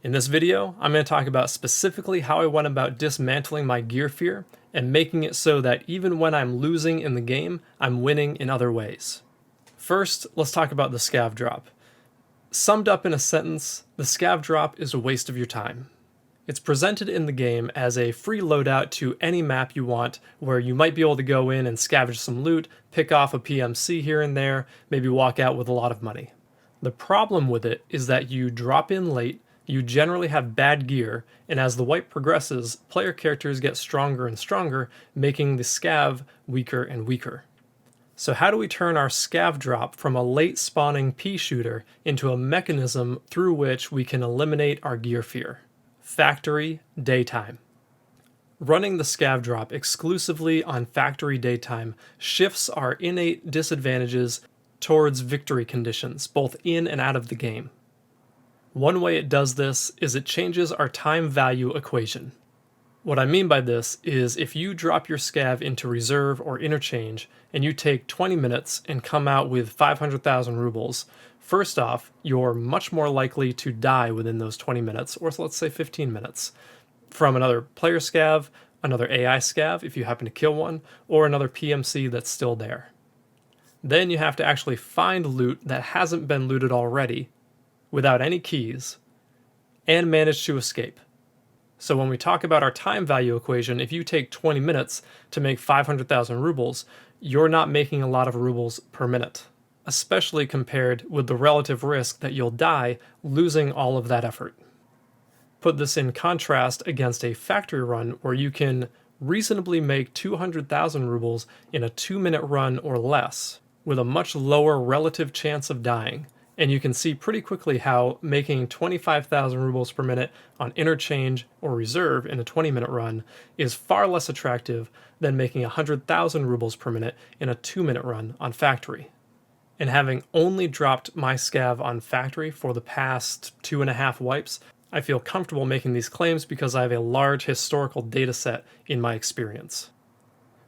In this video, I'm going to talk about specifically how I went about dismantling my gear fear and making it so that even when I'm losing in the game, I'm winning in other ways. First, let's talk about the Scav drop. Summed up in a sentence, the Scav drop is a waste of your time. It's presented in the game as a free loadout to any map you want, where you might be able to go in and scavenge some loot, pick off a PMC here and there, maybe walk out with a lot of money. The problem with it is that you drop in late, you generally have bad gear, and as the wipe progresses, player characters get stronger and stronger, making the Scav weaker and weaker. So how do we turn our Scav drop from a late spawning pea shooter into a mechanism through which we can eliminate our gear fear? Factory daytime. Running the Scav drop exclusively on factory daytime shifts our innate disadvantages towards victory conditions, both in and out of the game. One way it does this is it changes our time value equation. What I mean by this is if you drop your Scav into reserve or interchange and you take 20 minutes and come out with 500,000 rubles, first off, you're much more likely to die within those 20 minutes, or let's say 15 minutes, from another player Scav, another AI Scav if you happen to kill one, or another PMC that's still there. Then you have to actually find loot that hasn't been looted already, without any keys, and manage to escape. So when we talk about our time value equation, if you take 20 minutes to make 500,000 rubles, you're not making a lot of rubles per minute, especially compared with the relative risk that you'll die losing all of that effort. Put this in contrast against a factory run where you can reasonably make 200,000 rubles in a 2-minute run or less, with a much lower relative chance of dying. And you can see pretty quickly how making 25,000 rubles per minute on interchange or reserve in a 20-minute run is far less attractive than making 100,000 rubles per minute in a 2-minute run on factory. And having only dropped my Scav on factory for the past 2.5 wipes, I feel comfortable making these claims because I have a large historical data set in my experience.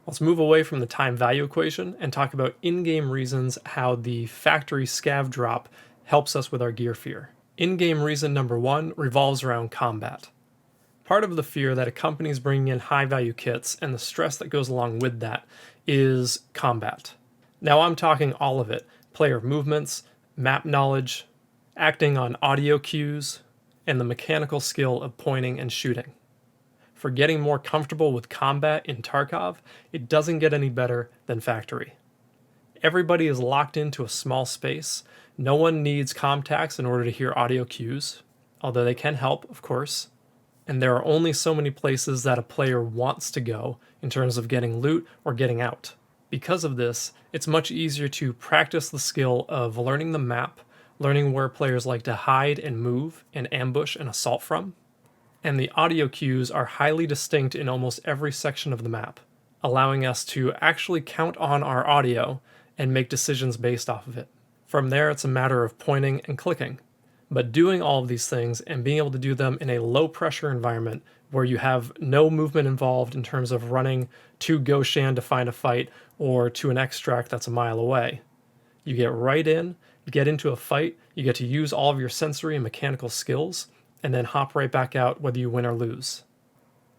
Let's move away from the time value equation and talk about in-game reasons how the factory Scav drop helps us with our gear fear. In-game reason number 1 revolves around combat. Part of the fear that accompanies bringing in high-value kits and the stress that goes along with that is combat. Now I'm talking all of it: player movements, map knowledge, acting on audio cues, and the mechanical skill of pointing and shooting. For getting more comfortable with combat in Tarkov, it doesn't get any better than factory. Everybody is locked into a small space. No one needs contacts in order to hear audio cues, although they can help, of course. And there are only so many places that a player wants to go in terms of getting loot or getting out. Because of this, it's much easier to practice the skill of learning the map, learning where players like to hide and move and ambush and assault from. And the audio cues are highly distinct in almost every section of the map, allowing us to actually count on our audio and make decisions based off of it. From there, it's a matter of pointing and clicking. But doing all of these things and being able to do them in a low-pressure environment where you have no movement involved in terms of running to Goshan to find a fight or to an extract that's a mile away. You get right in, get into a fight, you get to use all of your sensory and mechanical skills, and then hop right back out whether you win or lose.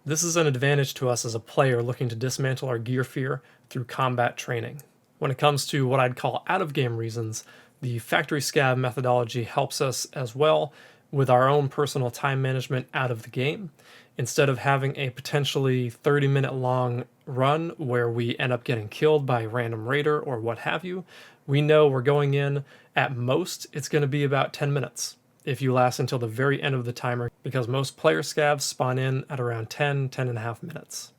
This is an advantage to us as a player looking to dismantle our gear fear through combat training. When it comes to what I'd call out-of-game reasons, the factory Scav methodology helps us as well with our own personal time management out of the game. Instead of having a potentially 30-minute long run where we end up getting killed by a random raider or what have you, we know we're going in, at most, it's going to be about 10 minutes. If you last until the very end of the timer, because most player Scavs spawn in at around 10.5 minutes.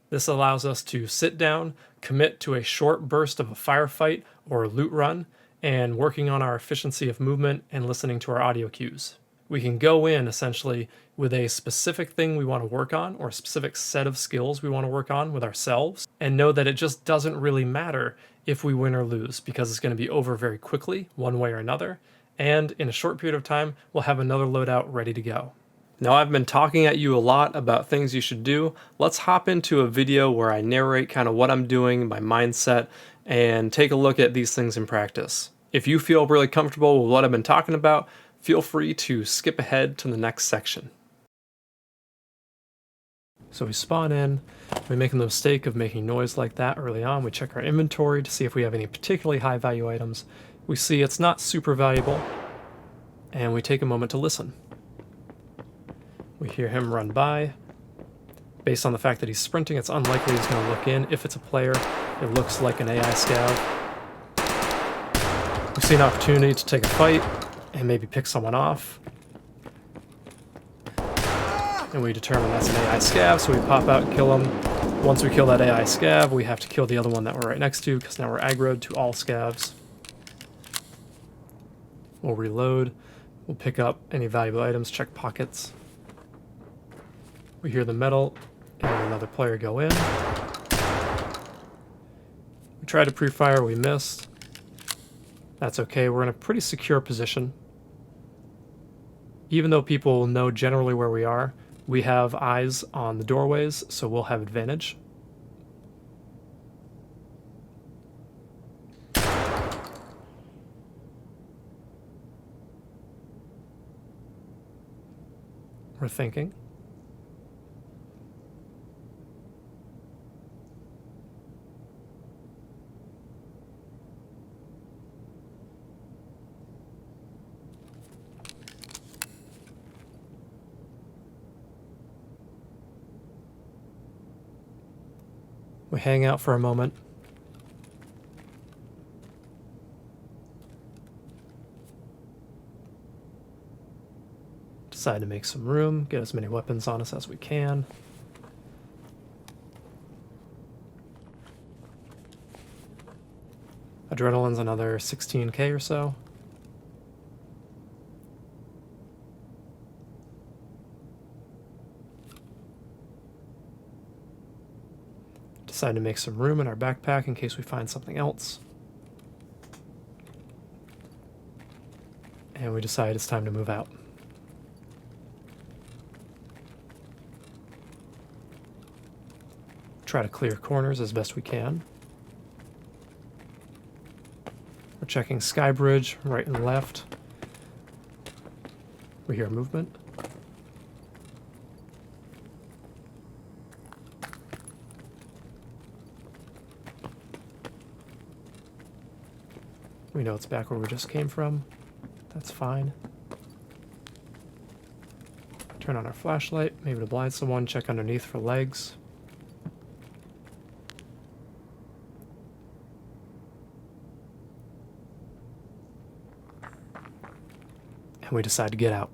This allows us to sit down, commit to a short burst of a firefight or a loot run, and working on our efficiency of movement and listening to our audio cues. We can go in essentially with a specific thing we want to work on or a specific set of skills we want to work on with ourselves, and know that it just doesn't really matter if we win or lose because it's going to be over very quickly, one way or another, and in a short period of time, we'll have another loadout ready to go. Now I've been talking at you a lot about things you should do. Let's hop into a video where I narrate kind of what I'm doing, my mindset, and take a look at these things in practice. If you feel really comfortable with what I've been talking about, feel free to skip ahead to the next section. So we spawn in, we make the mistake of making noise like that early on. We check our inventory to see if we have any particularly high value items. We see it's not super valuable, and we take a moment to listen. We hear him run by. Based on the fact that he's sprinting, it's unlikely he's going to look in. If it's a player, it looks like an AI scav. We see an opportunity to take a fight and maybe pick someone off. And we determine that's an AI scav, so we pop out and kill him. Once we kill that AI scav, we have to kill the other one that we're right next to, because now we're aggroed to all scavs. We'll reload. We'll pick up any valuable items, check pockets. We hear the metal and another player go in. We try to pre-fire, we missed. That's okay, we're in a pretty secure position. Even though people know generally where we are, we have eyes on the doorways, so we'll have advantage. We're thinking. We hang out for a moment. Decide to make some room, get as many weapons on us as we can. Adrenaline's another 16k or so. Decide to make some room in our backpack in case we find something else. And we decide it's time to move out. Try to clear corners as best we can. We're checking Sky Bridge, right and left. We hear movement. We know it's back where we just came from. That's fine. Turn on our flashlight, maybe to blind someone, check underneath for legs. And we decide to get out.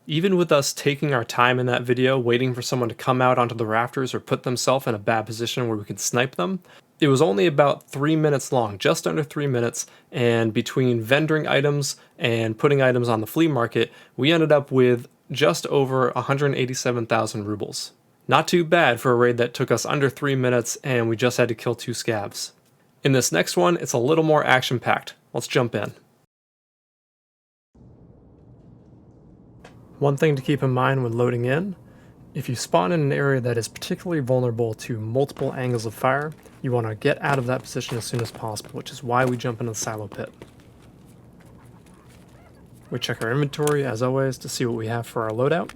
Even with us taking our time in that video, waiting for someone to come out onto the rafters or put themselves in a bad position where we could snipe them, it was only about 3 minutes long, just under 3 minutes, and between vendoring items and putting items on the flea market, we ended up with just over 187,000 rubles. Not too bad for a raid that took us under 3 minutes and we just had to kill 2 scavs. In this next one, it's a little more action-packed. Let's jump in. One thing to keep in mind when loading in, if you spawn in an area that is particularly vulnerable to multiple angles of fire, you want to get out of that position as soon as possible, which is why we jump into the silo pit. We check our inventory, as always, to see what we have for our loadout,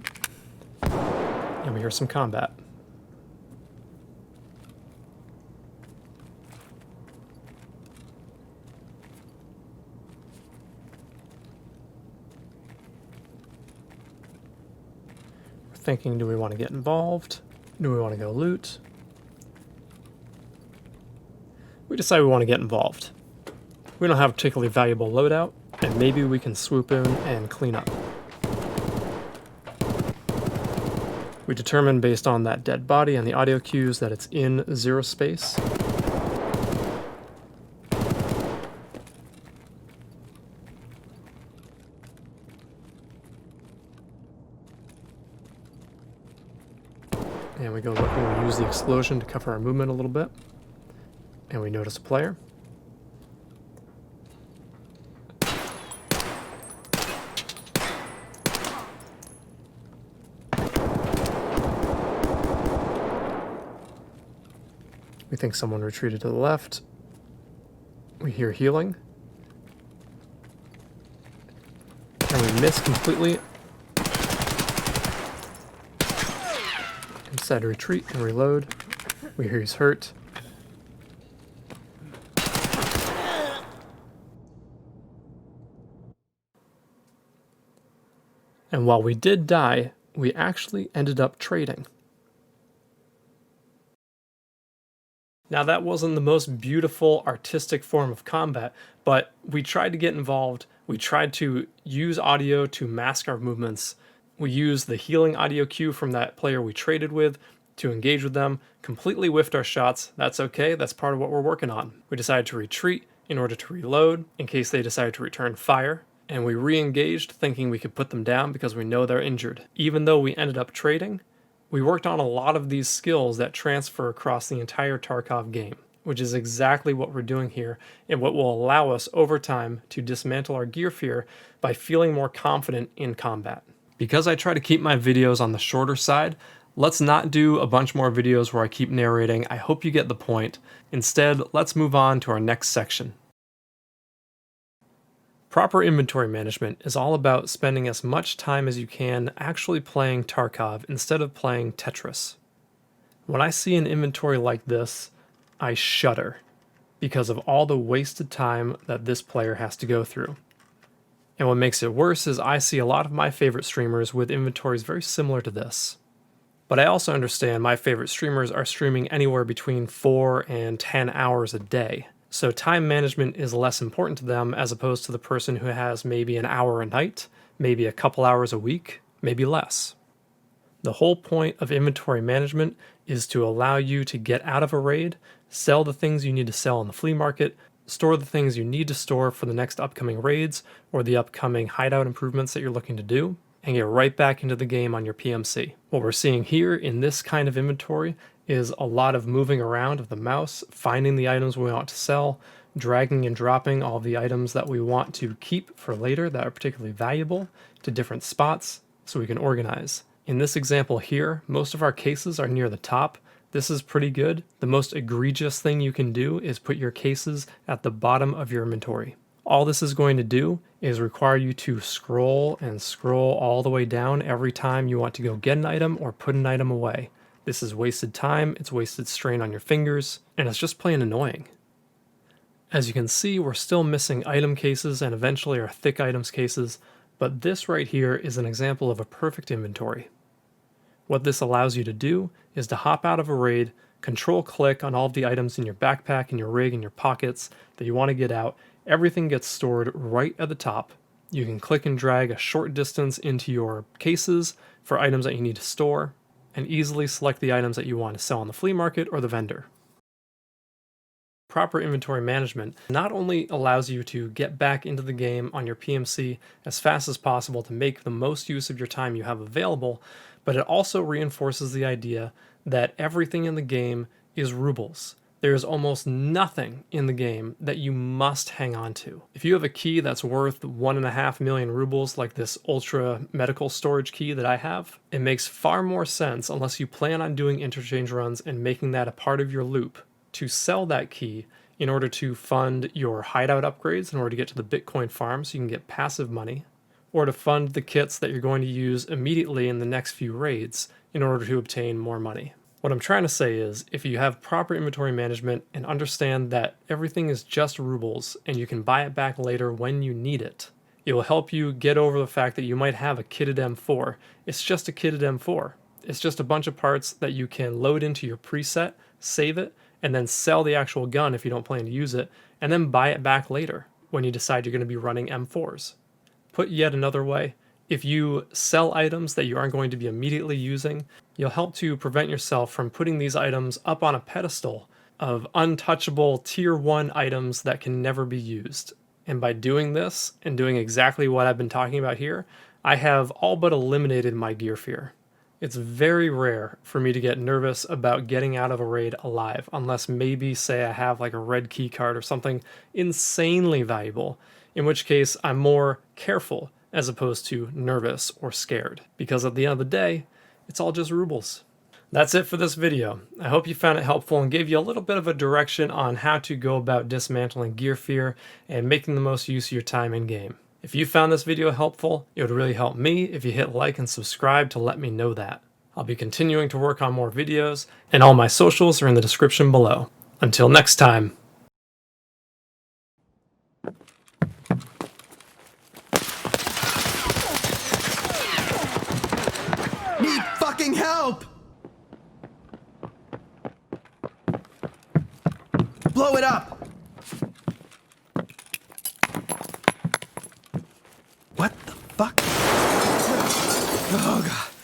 and we hear some combat. Thinking, do we want to get involved? Do we want to go loot? We decide we want to get involved. We don't have a particularly valuable loadout, and maybe we can swoop in and clean up. We determine based on that dead body and the audio cues that it's in 0 space. And we go looking, we use the explosion to cover our movement a little bit. And we notice a player. We think someone retreated to the left. We hear healing. completely. Instead, retreat and reload. We hear he's hurt. And while we did die, we actually ended up trading. Now that wasn't the most beautiful artistic form of combat, but we tried to get involved. We tried to use audio to mask our movements. We used the healing audio cue from that player we traded with to engage with them, completely whiffed our shots. That's okay, that's part of what we're working on. We decided to retreat in order to reload in case they decided to return fire, and we re-engaged thinking we could put them down because we know they're injured. Even though we ended up trading, we worked on a lot of these skills that transfer across the entire Tarkov game, which is exactly what we're doing here and what will allow us over time to dismantle our gear fear by feeling more confident in combat. Because I try to keep my videos on the shorter side, let's not do a bunch more videos where I keep narrating. I hope you get the point. Instead, let's move on to our next section. Proper inventory management is all about spending as much time as you can actually playing Tarkov instead of playing Tetris. When I see an inventory like this, I shudder because of all the wasted time that this player has to go through. And what makes it worse is I see a lot of my favorite streamers with inventories very similar to this. But I also understand my favorite streamers are streaming anywhere between 4 and 10 hours a day. So time management is less important to them as opposed to the person who has maybe an hour a night, maybe a couple hours a week, maybe less. The whole point of inventory management is to allow you to get out of a raid, sell the things you need to sell on the flea market, store the things you need to store for the next upcoming raids or the upcoming hideout improvements that you're looking to do, and get right back into the game on your PMC. What we're seeing here in this kind of inventory is a lot of moving around of the mouse, finding the items we want to sell, dragging and dropping all the items that we want to keep for later that are particularly valuable to different spots so we can organize. In this example here, most of our cases are near the top. This is pretty good. The most egregious thing you can do is put your cases at the bottom of your inventory. All this is going to do is require you to scroll and scroll all the way down every time you want to go get an item or put an item away. This is wasted time, it's wasted strain on your fingers, and it's just plain annoying. As you can see, we're still missing item cases and eventually our thick items cases, but this right here is an example of a perfect inventory. What this allows you to do is to hop out of a raid, control-click on all of the items in your backpack, in your rig, in your pockets that you want to get out. Everything gets stored right at the top. You can click and drag a short distance into your cases for items that you need to store, and easily select the items that you want to sell on the flea market or the vendor. Proper inventory management not only allows you to get back into the game on your PMC as fast as possible to make the most use of your time you have available, but it also reinforces the idea that everything in the game is rubles. There is almost nothing in the game that you must hang on to. If you have a key that's worth 1.5 million rubles, like this ultra medical storage key that I have, it makes far more sense, unless you plan on doing interchange runs and making that a part of your loop, to sell that key in order to fund your hideout upgrades in order to get to the Bitcoin farm so you can get passive money, or to fund the kits that you're going to use immediately in the next few raids in order to obtain more money. What I'm trying to say is, if you have proper inventory management and understand that everything is just rubles and you can buy it back later when you need it, it will help you get over the fact that you might have a kitted M4. It's just a kitted M4. It's just a bunch of parts that you can load into your preset, save it, and then sell the actual gun if you don't plan to use it, and then buy it back later when you decide you're going to be running M4s. Put yet another way, if you sell items that you aren't going to be immediately using, you'll help to prevent yourself from putting these items up on a pedestal of untouchable tier 1 items that can never be used. And by doing this, and doing exactly what I've been talking about here, I have all but eliminated my gear fear. It's very rare for me to get nervous about getting out of a raid alive, unless maybe, say, I have like a red key card or something insanely valuable, in which case I'm more careful as opposed to nervous or scared, because at the end of the day, it's all just rubles. That's it for this video. I hope you found it helpful and gave you a little bit of a direction on how to go about dismantling gear fear and making the most use of your time in game. If you found this video helpful, it would really help me if you hit like and subscribe to let me know that. I'll be continuing to work on more videos, and all my socials are in the description below. Until next time. Need fucking help! Blow it up! What the fuck? Oh god.